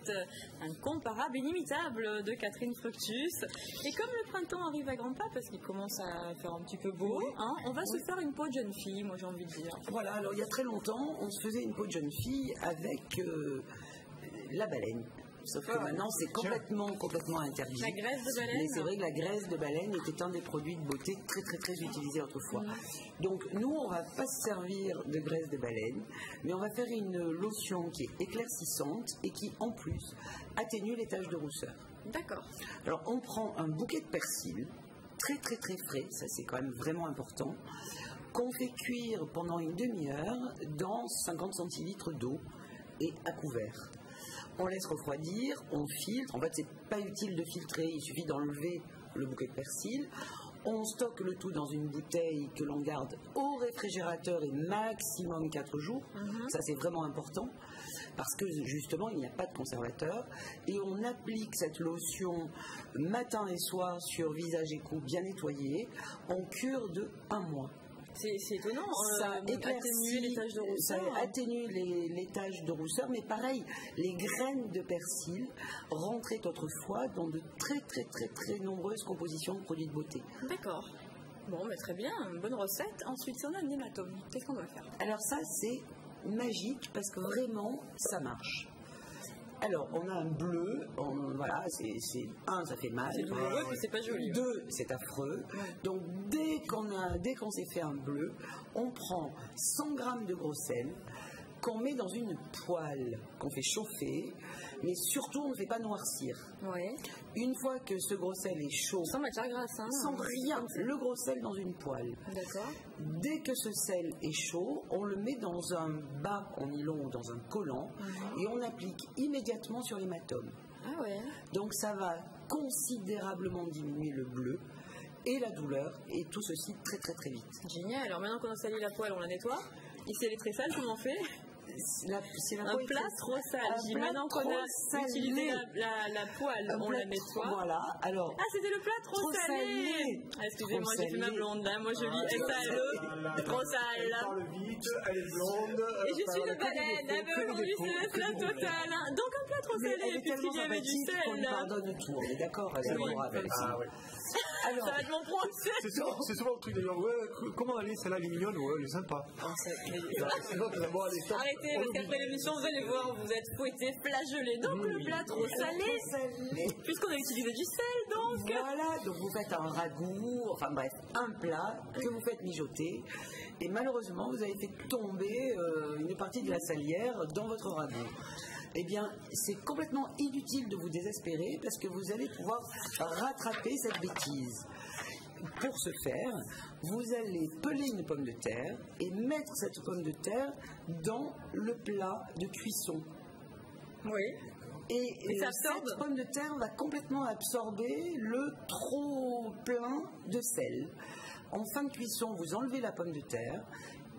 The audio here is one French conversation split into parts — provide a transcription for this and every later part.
recettes incomparables, inimitables de Catherine Fructus. Et comme le printemps arrive à grands pas, parce qu'il commence à faire un petit peu beau, on va se faire une peau de jeune fille, moi j'ai envie de dire. Voilà, alors il y a très longtemps, on se faisait une peau de jeune fille avec la baleine. Sauf que maintenant, c'est complètement interdit. La graisse de baleine. Mais c'est vrai que la graisse de baleine était un des produits de beauté très, très, très utilisés autrefois. Donc, nous, on ne va pas se servir de graisse de baleine, mais on va faire une lotion qui est éclaircissante et qui, en plus, atténue les taches de rousseur. D'accord. Alors, on prend un bouquet de persil, très, très, très frais, ça c'est quand même vraiment important, qu'on fait cuire pendant une demi-heure dans 50 centilitres d'eau et à couvert. On laisse refroidir, on filtre. En fait, c'est pas utile de filtrer, il suffit d'enlever le bouquet de persil. On stocke le tout dans une bouteille que l'on garde au réfrigérateur et maximum 4 jours. Ça, c'est vraiment important parce que justement, il n'y a pas de conservateur. Et on applique cette lotion matin et soir sur visage et cou bien nettoyé en cure de 1 mois. C'est étonnant, ça atténue les taches de rousseur. Ça atténue les taches de rousseur, mais pareil, les graines de persil rentraient autrefois dans de très très très très nombreuses compositions de produits de beauté. D'accord. Bon, mais très bien, bonne recette. Ensuite, si on a un hématome, qu'est-ce qu'on doit faire? Alors ça, c'est magique parce que vraiment, ça marche. Alors, on a un bleu, voilà, ça fait mal. C'est douloureux, puis c'est pas joli. 2, c'est affreux. Donc, dès qu'on s'est fait un bleu, on prend 100 grammes de gros sel qu'on met dans une poêle, qu'on fait chauffer, mais surtout, on ne fait pas noircir. Ouais. Une fois que ce gros sel est chaud, sans matière grasse, sans rien, le gros sel dans une poêle. D'accord. Dès que ce sel est chaud, on le met dans un bas en nylon ou dans un collant et on applique immédiatement sur l'hématome. Ah ouais. Donc ça va considérablement diminuer le bleu et la douleur et tout ceci très très très vite. Génial. Alors maintenant qu'on a sali la poêle, on la nettoie. Ici elle est très sale, comment on fait? Un plat trop sale. Maintenant qu'on a utilisé la poêle, on la nettoie. Voilà. Alors. Ah, c'était le plat trop salé. Ah, excusez-moi, j'ai fait ma blonde. Hein. Moi, je lis sale, trop sale. Elle parle vite, elle est blonde. Et je suis une baleine. Mais aujourd'hui, c'est la totale. Donc un plat trop salé, puisqu'il y avait du sel. On lui pardonne tout. On est d'accord. Ah oui. Alors, ça va être mon procès. C'est souvent le truc de dire, ouais, comment elle est, celle-là, elle est mignonne, ouais, elle est sympa. Arrêtez, parce qu'après l'émission, vous allez voir, vous êtes fouettés, flageolés. Donc le plat trop salé. Puisqu'on a utilisé du sel, donc. Voilà, donc vous faites un ragoût, enfin bref, un plat que vous faites mijoter. Et malheureusement, vous avez fait tomber une partie de la salière dans votre ragoût. Eh bien, c'est complètement inutile de vous désespérer parce que vous allez pouvoir rattraper cette bêtise. Pour ce faire, vous allez peler une pomme de terre et mettre cette pomme de terre dans le plat de cuisson. Oui. Et cette pomme de terre va complètement absorber le trop plein de sel. En fin de cuisson, vous enlevez la pomme de terre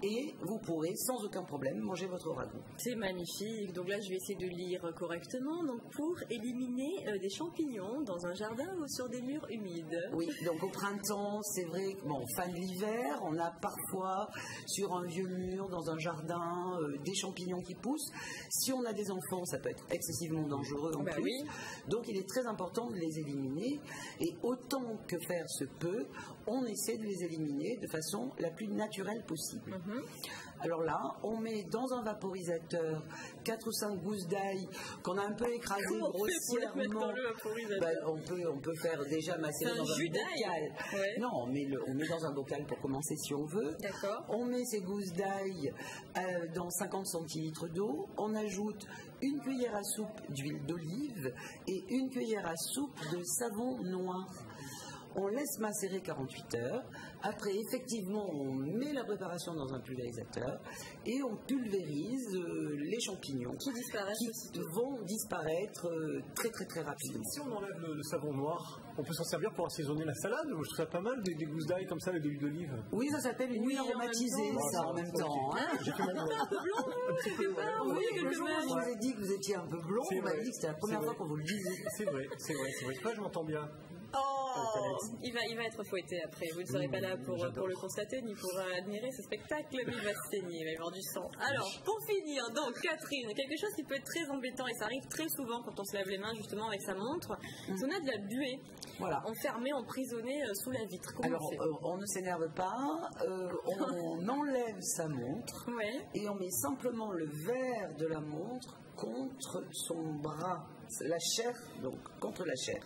et vous pourrez sans aucun problème manger votre ragoût. C'est magnifique. Donc là, je vais essayer de lire correctement. Donc pour éliminer des champignons dans un jardin ou sur des murs humides. Oui, donc au printemps, c'est vrai que fin de l'hiver, on a parfois sur un vieux mur, dans un jardin, des champignons qui poussent. Si on a des enfants, ça peut être excessivement dangereux en plus. Oui. Donc il est très important de les éliminer. Et autant que faire se peut, on essaie de les éliminer de façon la plus naturelle possible. Alors là, on met dans un vaporisateur 4 ou 5 gousses d'ail qu'on a un peu écrasées grossièrement. On peut faire déjà macérer dans un bocal. Ouais. Non, on met dans un bocal pour commencer si on veut. On met ces gousses d'ail dans 50 centilitres d'eau. On ajoute une cuillère à soupe d'huile d'olive et une cuillère à soupe de savon noir. On laisse macérer 48 heures. Après, effectivement, on met la préparation dans un pulvérisateur et on pulvérise les champignons qui vont disparaître très très très rapidement. Si on enlève le savon noir, on peut s'en servir pour assaisonner la salade. Je trouve ça pas mal, des gousses d'ail comme ça avec de l'huile d'olive. Oui, ça s'appelle une huile aromatisée, ça en même temps. J'ai fait mon Je vous ai dit que vous étiez un peu blond, on m'a dit que c'était la première fois qu'on vous le disait. C'est vrai. Je m'entends bien. Oh, il va être fouetté après. Vous ne serez pas là pour le constater ni pour admirer ce spectacle, mais il va se saigner, il va y avoir du sang. Alors, pour finir, donc Catherine, quelque chose qui peut être très embêtant et ça arrive très souvent quand on se lave les mains justement avec sa montre, c'est on a de la buée enfermée, emprisonnée sous la vitre. Comment alors, on ne s'énerve pas, on enlève sa montre et on met simplement le verre de la montre contre son bras, la chair, donc contre la chair.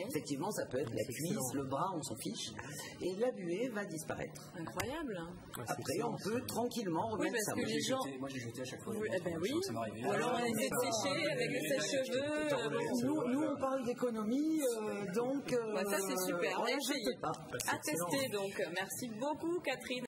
Effectivement, ça peut être la cuisse, le bras, on s'en fiche. Et la buée va disparaître. Incroyable. Après, on peut tranquillement remettre sa montre. Moi, j'ai jeté à chaque fois. Ça m'est arrivé. Ou alors, on essaie de sécher avec le sèche-cheveux. Nous, on parle d'économie, donc... ça, c'est super. On ne jette pas. À tester, donc. Merci beaucoup, Catherine.